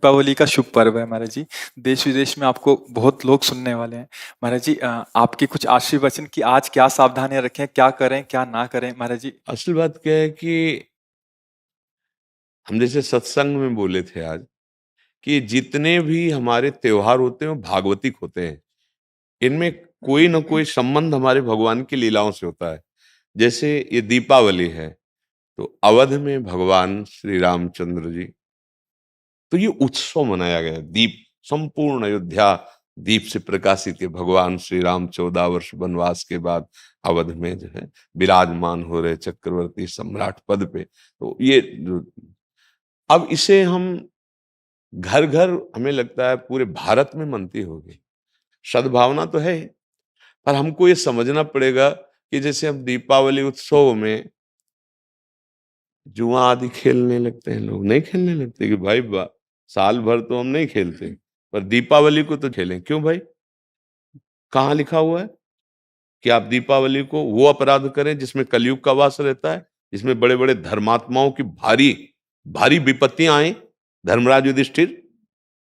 दीपावली का शुभ पर्व है महाराज जी। देश विदेश में आपको बहुत लोग सुनने वाले हैं महाराज जी। आपके कुछ आशीर्वचन कि आज क्या सावधानियां रखें, क्या करें क्या ना करें महाराज जी। असल बात क्या है कि हम जैसे सत्संग में बोले थे आज कि जितने भी हमारे त्योहार होते हैं वो भागवतिक होते हैं। इनमें कोई ना कोई संबंध हमारे भगवान की लीलाओं से होता है। जैसे ये दीपावली है तो अवध में भगवान श्री रामचंद्र जी, तो ये उत्सव मनाया गया। दीप, संपूर्ण अयोध्या दीप से प्रकाशित है। भगवान श्री राम 14 वर्ष वनवास के बाद अवध में जो है विराजमान हो रहे चक्रवर्ती सम्राट पद पे। तो ये अब इसे हम घर घर, हमें लगता है पूरे भारत में मनती होगी। सद्भावना तो है, पर हमको ये समझना पड़ेगा कि जैसे हम दीपावली उत्सव में जुआ आदि खेलने लगते हैं, लोग नहीं खेलने लगते कि भाई साल भर तो हम नहीं खेलते, पर दीपावली को तो खेलें। क्यों भाई? कहाँ लिखा हुआ है कि आप दीपावली को वो अपराध करें जिसमें कलयुग का वास रहता है, जिसमें बड़े बड़े धर्मात्माओं की भारी भारी विपत्तियां आए। धर्मराज युधिष्ठिर,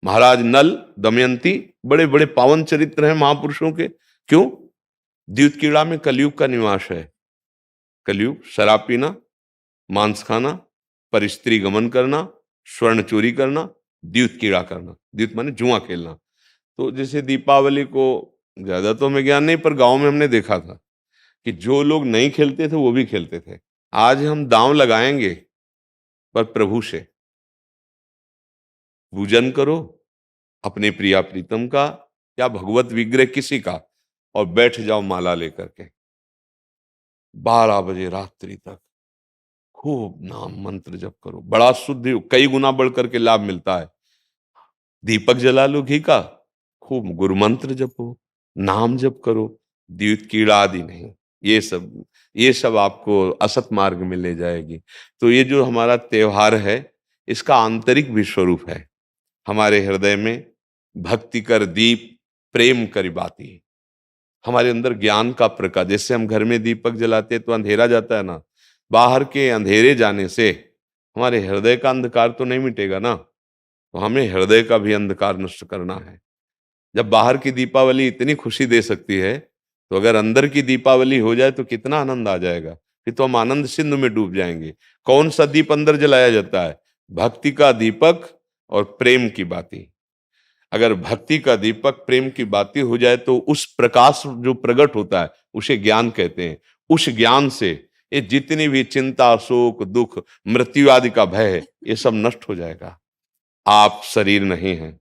महाराज नल, दमयंती, बड़े बड़े पावन चरित्र हैं महापुरुषों के। क्यों? द्यूत कीड़ा में कलयुग का निवास है। कलयुग, शराब पीना, मांस खाना, परिस्त्री गमन करना, स्वर्ण चोरी करना, द्यूत कीड़ा करना। द्यूत माने जुआ खेलना। तो जैसे दीपावली को, ज्यादा तो हमें ज्ञान नहीं, पर गांव में हमने देखा था कि जो लोग नहीं खेलते थे वो भी खेलते थे। आज हम दांव लगाएंगे, पर प्रभु से पूजन करो अपने प्रिया प्रीतम का या भगवत विग्रह किसी का, और बैठ जाओ माला लेकर के 12 बजे रात्रि तक खूब नाम मंत्र जप करो। बड़ा शुद्ध, कई गुना बढ़ करके लाभ मिलता है। दीपक जला लो घी का, खूब गुरु मंत्र जपो, नाम जप करो, द्यूत कीड़ा आदि नहीं। ये सब आपको असत मार्ग में ले जाएगी। तो ये जो हमारा त्योहार है, इसका आंतरिक भी स्वरूप है। हमारे हृदय में भक्ति कर दीप, प्रेम करी बाती। हमारे अंदर ज्ञान का प्रकाश। जैसे हम घर में दीपक जलाते हैं तो अंधेरा जाता है ना, बाहर के अंधेरे जाने से हमारे हृदय का अंधकार तो नहीं मिटेगा ना। तो हमें हृदय का भी अंधकार नष्ट करना है। जब बाहर की दीपावली इतनी खुशी दे सकती है, तो अगर अंदर की दीपावली हो जाए तो कितना आनंद आ जाएगा। फिर तो हम आनंद सिंधु में डूब जाएंगे। कौन सा दीप अंदर जलाया जाता है? भक्ति का दीपक और प्रेम की बाती। अगर भक्ति का दीपक, प्रेम की बाती हो जाए तो उस प्रकाश जो प्रकट होता है उसे ज्ञान कहते हैं। उस ज्ञान से ये जितनी भी चिंता, शोक, दुख, मृत्यु आदि का भय है, ये सब नष्ट हो जाएगा। आप शरीर नहीं हैं,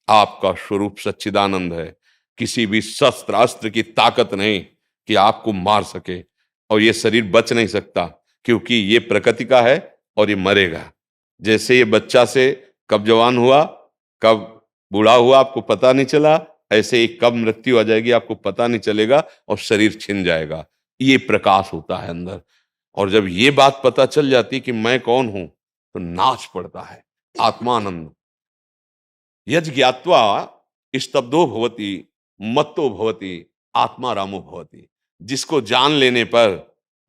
आपका स्वरूप सच्चिदानंद है। किसी भी शस्त्र अस्त्र की ताकत नहीं कि आपको मार सके, और ये शरीर बच नहीं सकता, क्योंकि ये प्रकृति का है और ये मरेगा। जैसे ये बच्चा से कब जवान हुआ, कब बूढ़ा हुआ, आपको पता नहीं चला, ऐसे ही कब मृत्यु आ जाएगी आपको पता नहीं चलेगा, और शरीर छिन जाएगा। ये प्रकाश होता है अंदर। और जब ये बात पता चल जाती कि मैं कौन हूं, तो नाच पड़ता है आत्मानंद। यज ज्ञात्वा स्तब्धो भवति, मत्तो भवति, आत्मा रामो भवति। जिसको जान लेने पर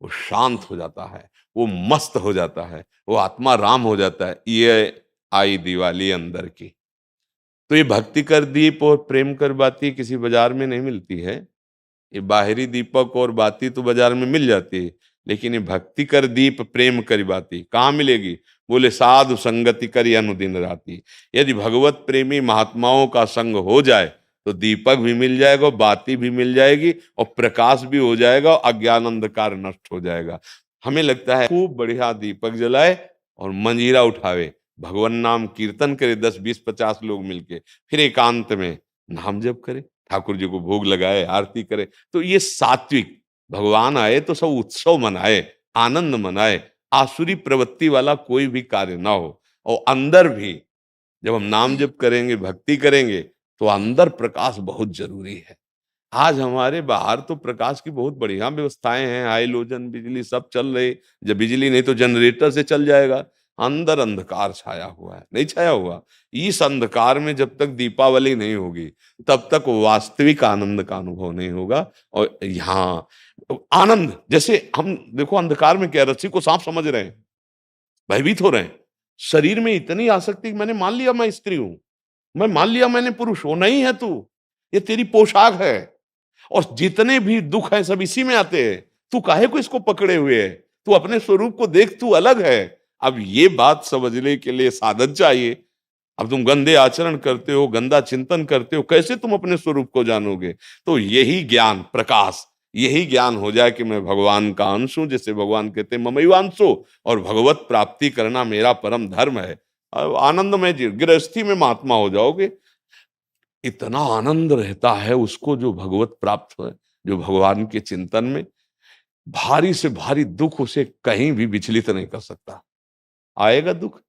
वो शांत हो जाता है, वो मस्त हो जाता है, वो आत्मा राम हो जाता है। ये आई दिवाली अंदर की। तो ये भक्ति कर दीप और प्रेम कर बाती किसी बाजार में नहीं मिलती है। ये बाहरी दीपक और बाती तो बाजार में मिल जाती है, लेकिन ये भक्ति कर दीप, प्रेम कर बाती कहाँ मिलेगी? बोले साधु संगति करी अनुदिन राती। यदि भगवत प्रेमी महात्माओं का संग हो जाए तो दीपक भी मिल जाएगा, बाती भी मिल जाएगी, और प्रकाश भी हो जाएगा, और अज्ञान अंधकार नष्ट हो जाएगा। हमें लगता है खूब बढ़िया दीपक जलाए और मंजीरा उठावे, भगवान नाम कीर्तन करे 10, 20, 50 लोग मिलके, फिर एकांत में नाम जप करे, ठाकुर जी को भोग लगाए, आरती करे। तो ये सात्विक, भगवान आए तो सब उत्सव मनाए, आनंद मनाए, आसुरी प्रवृत्ति वाला कोई भी कार्य ना हो। और अंदर भी जब हम नाम जप करेंगे, भक्ति करेंगे, तो अंदर प्रकाश बहुत जरूरी है। आज हमारे बाहर तो प्रकाश की बहुत बढ़िया व्यवस्थाएं हैं, हाइलोजन बिजली सब चल रही। जब बिजली नहीं तो जनरेटर से चल जाएगा। अंदर अंधकार छाया हुआ है, नहीं छाया हुआ। इस अंधकार में जब तक दीपावली नहीं होगी, तब तक वास्तविक आनंद का अनुभव नहीं होगा। और यहाँ आनंद, जैसे हम देखो अंधकार में क्या, रस्सी को सांप समझ रहे हैं, भयभीत हो रहे हैं, शरीर में इतनी आसक्ति कि मैंने मान लिया मैं स्त्री हूं, मैं मान लिया मैंने पुरुष हूं। नहीं है तू, ये तेरी पोशाक है। और जितने भी दुख हैं सब इसी में आते हैं। तू काहे को इसको पकड़े हुए है? तू अपने स्वरूप को देख, तू अलग है। अब ये बात समझने के लिए साधन चाहिए। अब तुम गंदे आचरण करते हो, गंदा चिंतन करते हो, कैसे तुम अपने स्वरूप को जानोगे? तो यही ज्ञान प्रकाश, यही ज्ञान हो जाए कि मैं भगवान का अंश हूं, जैसे भगवान कहते हैं ममैवांशो, और भगवत प्राप्ति करना मेरा परम धर्म है। अब आनंदमय गृहस्थी में महात्मा हो जाओगे। इतना आनंद रहता है उसको जो भगवत प्राप्त है, जो भगवान के चिंतन में। भारी से भारी दुख उसे कहीं भी विचलित नहीं कर सकता। आएगा दुख,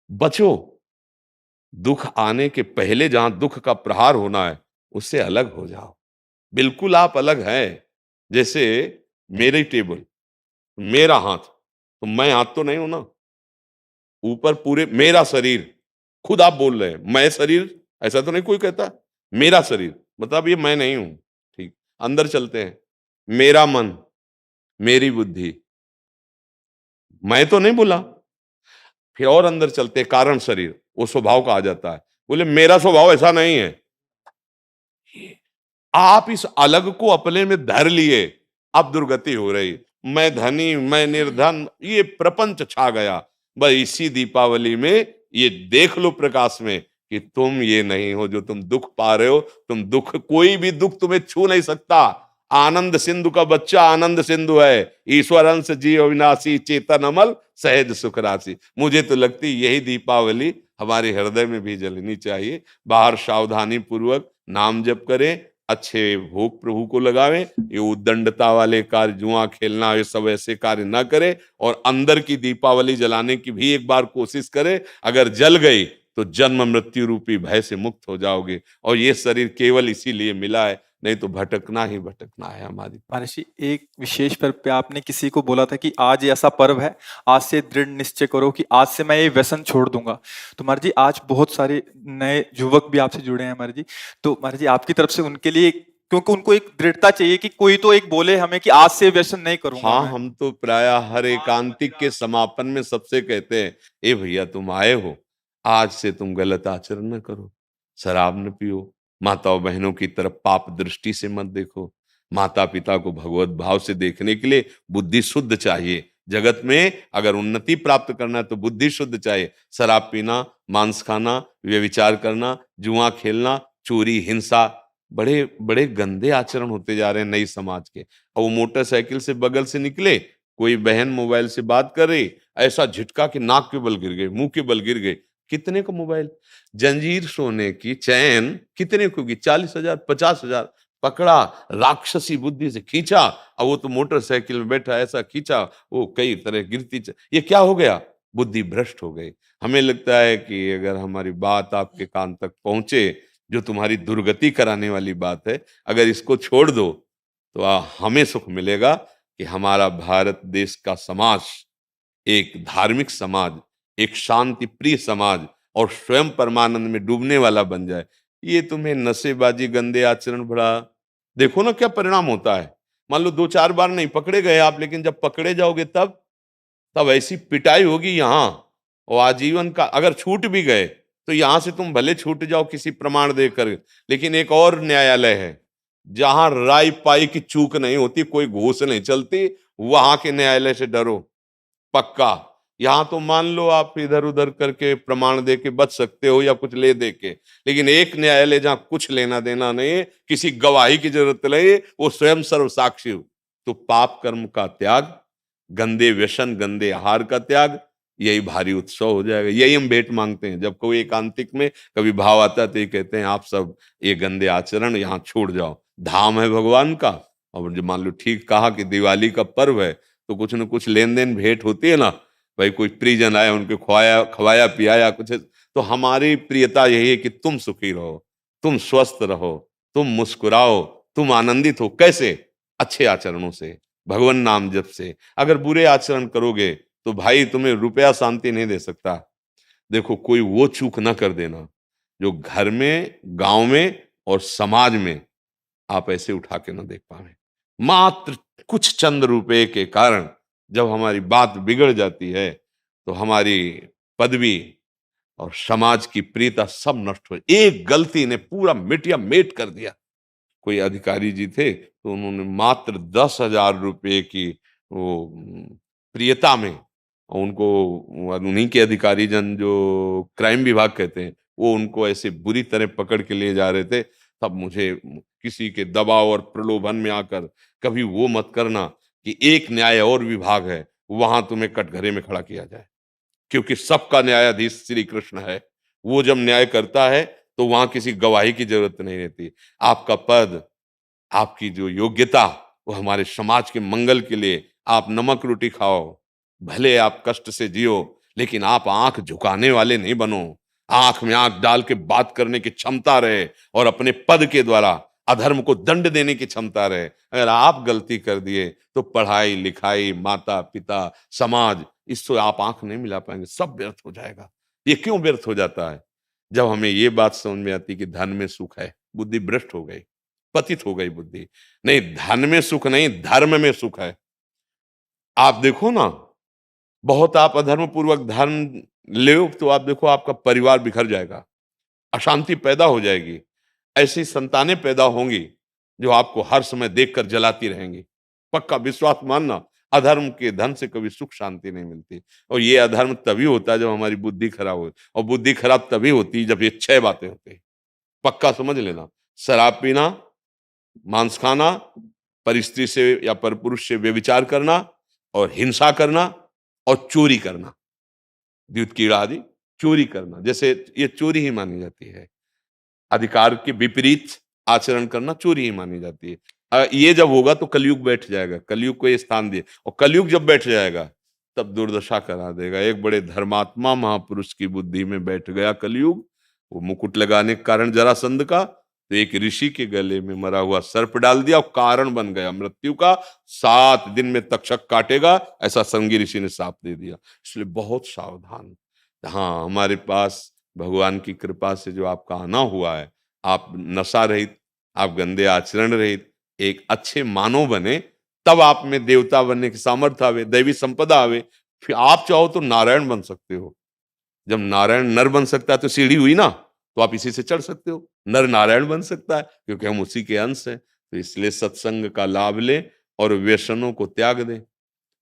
बचो। दुख आने के पहले जहां दुख का प्रहार होना है, उससे अलग हो जाओ। बिल्कुल आप अलग हैं। जैसे मेरी टेबल, मेरा हाथ, तो मैं हाथ तो नहीं हूं ना। ऊपर पूरे मेरा शरीर, खुद आप बोल रहे हैं मैं शरीर, ऐसा तो नहीं कोई कहता। मेरा शरीर मतलब ये मैं नहीं हूं। ठीक, अंदर चलते हैं। मेरा मन, मेरी बुद्धि, मैं तो नहीं बोला। फिर और अंदर चलते हैं, कारण शरीर, वो स्वभाव का आ जाता है। बोले मेरा स्वभाव ऐसा नहीं है। आप इस अलग को अपने में धर लिए, अब दुर्गति हो रही। मैं धनी, मैं निर्धन, ये प्रपंच छा गया। बस इसी दीपावली में ये देख लो प्रकाश में कि तुम ये नहीं हो जो तुम दुख पा रहे हो। तुम दुख, कोई भी दुख तुम्हें छू नहीं सकता। आनंद सिंधु का बच्चा आनंद सिंधु है। ईश्वर अंश जीव अविनाशी, चेतन अमल, सहज सुख राशि। मुझे तो लगती यही दीपावली हमारे हृदय में भी जलनी चाहिए। बाहर सावधानी पूर्वक नाम जप करें, अच्छे भोग प्रभु को लगावें। ये उद्दंडता वाले कार्य, जुआ खेलना, ये सब ऐसे कार्य ना करें। और अंदर की दीपावली जलाने की भी एक बार कोशिश करें। अगर जल गई तो जन्म मृत्यु रूपी भय से मुक्त हो जाओगे। और ये शरीर केवल इसीलिए मिला है, नहीं तो भटकना ही भटकना है हमारी। महर्षि, एक विशेष पर्व पे आपने किसी को बोला था कि आज ये ऐसा पर्व है, आज से दृढ़ निश्चय करो कि आज से मैं ये व्यसन छोड़ दूंगा। तो महर्षि, आज बहुत सारे नए युवक भी आपसे जुड़े हैं महर्षि। तो महर्षि, आपकी तरफ से उनके लिए, क्योंकि उनको एक दृढ़ता चाहिए कि कोई तो एक बोले हमें कि आज से व्यसन नहीं करूंगा हाँ, मैं। हम तो प्राय हर एकांतिक के समापन में सबसे कहते हैं, ए भैया तुम आए हो, आज से तुम गलत आचरण न करो, शराब न पियो, माताओं बहनों की तरफ पाप दृष्टि से मत देखो। माता पिता को भगवत भाव से देखने के लिए बुद्धि शुद्ध चाहिए। जगत में अगर उन्नति प्राप्त करना है तो बुद्धि शुद्ध चाहिए। शराब पीना, मांस खाना, व्यभिचार करना, जुआ खेलना, चोरी, हिंसा, बड़े बड़े गंदे आचरण होते जा रहे हैं नई समाज के। और वो मोटरसाइकिल से बगल से निकले, कोई बहन मोबाइल से बात कर रही, ऐसा झटका कि नाक के बल गिर गए, मुंह के बल गिर गए। कितने का मोबाइल? जंजीर सोने की चैन कितने को की? 40,000, 50,000। पकड़ा, राक्षसी बुद्धि से खींचा, और वो तो मोटरसाइकिल में बैठा, ऐसा खींचा, वो कई तरह ये क्या हो गया? बुद्धि भ्रष्ट हो गई। हमें लगता है कि अगर हमारी बात आपके कान तक पहुंचे, जो तुम्हारी दुर्गति कराने वाली बात है, अगर इसको छोड़ दो तो हमें सुख मिलेगा कि हमारा भारत देश का समाज एक धार्मिक समाज, एक शांति प्रिय समाज और स्वयं परमानंद में डूबने वाला बन जाए। ये तुम्हें नशेबाजी, गंदे आचरण, बड़ा देखो ना क्या परिणाम होता है। मान लो 2-4 बार नहीं पकड़े गए आप, लेकिन जब पकड़े जाओगे तब तब ऐसी पिटाई होगी यहाँ, और आजीवन का। अगर छूट भी गए तो यहां से तुम भले छूट जाओ किसी प्रमाण देकर, लेकिन एक और न्यायालय है जहां राय पाई की चूक नहीं होती, कोई घूस नहीं चलती, वहां के न्यायालय से डरो पक्का। यहां तो मान लो आप इधर उधर करके प्रमाण दे के बच सकते हो या कुछ ले दे के, लेकिन एक न्यायालय जहां कुछ लेना देना नहीं है, किसी गवाही की जरूरत नहीं, वो स्वयं सर्व साक्षी हो। तो पाप कर्म का त्याग, गंदे व्यसन, गंदे आहार का त्याग, यही भारी उत्सव हो जाएगा। यही हम भेंट मांगते हैं। जब कोई एकांतिक में कभी भाव आता है तो ये कहते हैं आप सब ये गंदे आचरण यहाँ छोड़ जाओ, धाम है भगवान का। और जो मान लो ठीक कहा कि दिवाली का पर्व है तो कुछ न कुछ लेन देन भेंट होती है ना। भाई कोई परिजन आए, उनके खवाया खवाया पियाया कुछ, तो हमारी प्रियता यही है कि तुम सुखी रहो, तुम स्वस्थ रहो, तुम मुस्कुराओ, तुम आनंदित हो। कैसे? अच्छे आचरणों से, भगवान नाम जप से। अगर बुरे आचरण करोगे तो भाई तुम्हें रुपया शांति नहीं दे सकता। देखो, कोई वो चूक ना कर देना जो घर में, गांव में और समाज में आप ऐसे उठा के ना देख पावे। मात्र कुछ चंद रुपए के कारण जब हमारी बात बिगड़ जाती है तो हमारी पदवी और समाज की प्रियता सब नष्ट हो, एक गलती ने पूरा मिटिया मेट कर दिया। कोई अधिकारी जी थे तो उन्होंने मात्र 10,000 रुपए की वो प्रियता में उनको, उन्हीं के अधिकारी जन जो क्राइम विभाग कहते हैं, वो उनको ऐसे बुरी तरह पकड़ के ले जा रहे थे। तब मुझे किसी के दबाव और प्रलोभन में आकर कभी वो मत करना कि एक न्याय और विभाग है, वहां तुम्हें कटघरे में खड़ा किया जाए, क्योंकि सबका न्यायाधीश श्री कृष्ण है। वो जब न्याय करता है तो वहां किसी गवाही की जरूरत नहीं रहती। आपका पद, आपकी जो योग्यता, वो हमारे समाज के मंगल के लिए, आप नमक रोटी खाओ, भले आप कष्ट से जियो, लेकिन आप आंख झुकाने वाले नहीं बनो। आंख में आंख डाल के बात करने की क्षमता रहे और अपने पद के द्वारा अधर्म को दंड देने की क्षमता रहे। अगर आप गलती कर दिए तो पढ़ाई लिखाई, माता पिता, समाज, इससे आप आंख नहीं मिला पाएंगे, सब व्यर्थ हो जाएगा। ये क्यों व्यर्थ हो जाता है? जब हमें ये बात समझ में आती कि धन में सुख है, बुद्धि भ्रष्ट हो गई, पतित हो गई बुद्धि। नहीं, धन में सुख नहीं, धर्म में सुख है। आप देखो ना, बहुत आप अधर्म पूर्वक धन ले तो आप देखो आपका परिवार बिखर जाएगा, अशांति पैदा हो जाएगी। ऐसी संतानें पैदा होंगी जो आपको हर समय देखकर जलाती रहेंगी। पक्का विश्वास मानना, अधर्म के धन से कभी सुख शांति नहीं मिलती। और ये अधर्म तभी होता है जब हमारी बुद्धि खराब हो, और बुद्धि खराब तभी होती है जब ये 6 बातें होती है। पक्का समझ लेना, शराब पीना, मांस खाना, परिस्त्री से या परपुरुष से व्यभिचार करना, और हिंसा करना, और चोरी करना, द्युत कीड़ा आदि चोरी करना, जैसे ये चोरी ही मानी जाती है। अधिकार के विपरीत आचरण करना चोरी ही मानी जाती है। ये जब होगा तो कलयुग बैठ जाएगा, कलयुग को ये स्थान दिए, और कलयुग जब बैठ जाएगा तब दुर्दशा करा देगा। एक बड़े धर्मात्मा महापुरुष की बुद्धि में बैठ गया कलयुग, वो मुकुट लगाने के कारण जरासंध का, तो एक ऋषि के गले में मरा हुआ सर्प डाल दिया और कारण बन गया मृत्यु का। 7 दिन में तक्षक काटेगा, ऐसा संगी ऋषि ने शाप दे दिया। इसलिए बहुत सावधान। हाँ, हमारे पास भगवान की कृपा से जो आपका आना हुआ है, आप नशा रहित, आप गंदे आचरण रहित एक अच्छे मानव बने, तब आप में देवता बनने की सामर्थ्य आवे, दैवी संपदा आवे। फिर आप चाहो तो नारायण बन सकते हो। जब नारायण नर बन सकता है तो सीढ़ी हुई ना, तो आप इसी से चढ़ सकते हो। नर नारायण बन सकता है क्योंकि हम उसी के अंश हैं। तो इसलिए सत्संग का लाभ लें और व्यसनों को त्याग दें।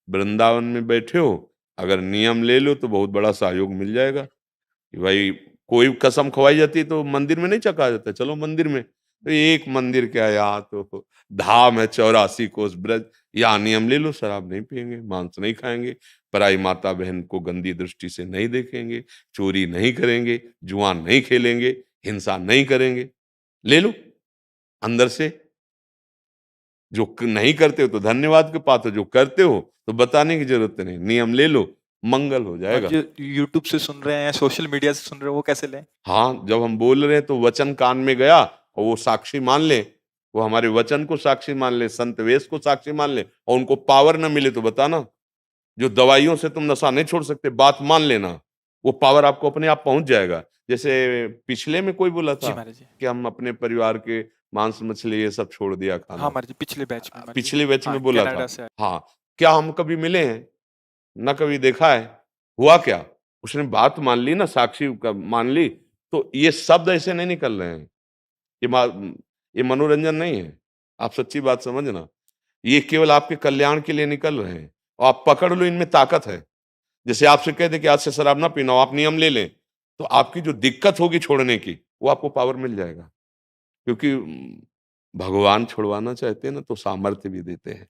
वृंदावन में बैठे हो, अगर नियम ले लो तो बहुत बड़ा सहयोग मिल जाएगा। कि भाई कोई कसम खवाई जाती है तो मंदिर में नहीं चखा जाता, चलो मंदिर में। तो एक मंदिर क्या, यहाँ तो धाम है 84 कोस ब्रज, यहाँ नियम ले लो, शराब नहीं पिएंगे, मांस नहीं खाएंगे, पराई माता बहन को गंदी दृष्टि से नहीं देखेंगे, चोरी नहीं करेंगे, जुआ नहीं खेलेंगे, हिंसा नहीं करेंगे। ले लो अंदर से। जो नहीं करते हो तो धन्यवाद के पात्र, जो करते हो तो बताने की जरूरत नहीं, नियम ले लो, मंगल हो और जाएगा। जो यूट्यूब से सुन रहे हैं, सोशल मीडिया से सुन रहे हैं, वो कैसे लें? हाँ, जब हम बोल रहे हैं तो वचन कान में गया और वो साक्षी मान ले, वो हमारे वचन को साक्षी मान ले, संत वेश को साक्षी मान ले, और उनको पावर न मिले तो बताना। जो दवाइयों से तुम नशा नहीं छोड़ सकते, बात मान लेना, वो पावर आपको अपने आप पहुंच जाएगा। जैसे पिछले में कोई बोला जी था महाराज जी। कि हम अपने परिवार के मांस मछली ये सब छोड़ दिया हाँ खाना, महाराज जी, पिछले बैच में महाराज जी। पिछले बैच हाँ, में बोला कनाडा था। से आए। हाँ, क्या हम कभी मिले हैं? ना कभी देखा है। हुआ क्या? उसने बात मान ली ना, साक्षी मान ली। तो ये शब्द ऐसे नहीं निकल रहे हैं, ये ये मनोरंजन नहीं है। आप सच्ची बात समझना, ये केवल आपके कल्याण के लिए निकल रहे हैं, और आप पकड़ लो, इनमें ताकत है। जैसे आपसे कह दे कि आज से शराब ना पीना, आप नियम ले लें, तो आपकी जो दिक्कत होगी छोड़ने की, वो आपको पावर मिल जाएगा। क्योंकि भगवान छुड़वाना चाहते हैं ना तो सामर्थ्य भी देते हैं।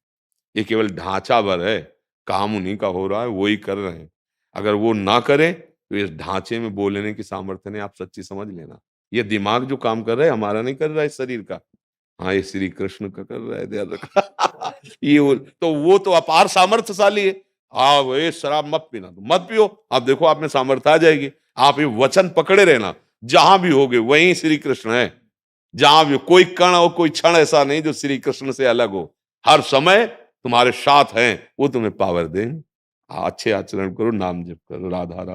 ये केवल ढांचा भर है, काम उन्हीं का हो रहा है, वो ही कर रहे हैं। अगर वो ना करें तो इस ढांचे में बोलने की सामर्थ्य नहीं, आप सच्ची समझ लेना। ये दिमाग जो काम कर रहा है हमारा नहीं कर रहा है, इस शरीर का। हाँ, ये श्री कृष्ण का कर रहा है, ध्यान रखना। तो वो तो अपार सामर्थ्यशाली है। हाँ, ये शराब मत पीना, तो मत पियो, आप देखो आप में सामर्थ्य आ जाएगी। आप ये वचन पकड़े रहना, जहां भी होगे वहीं श्री कृष्ण है। जहां भी कोई कण और कोई क्षण ऐसा नहीं जो श्री कृष्ण से अलग हो। हर समय तुम्हारे साथ हैं, वो तुम्हें पावर दें। अच्छे आचरण करो, नाम जप करो, राधा राधा।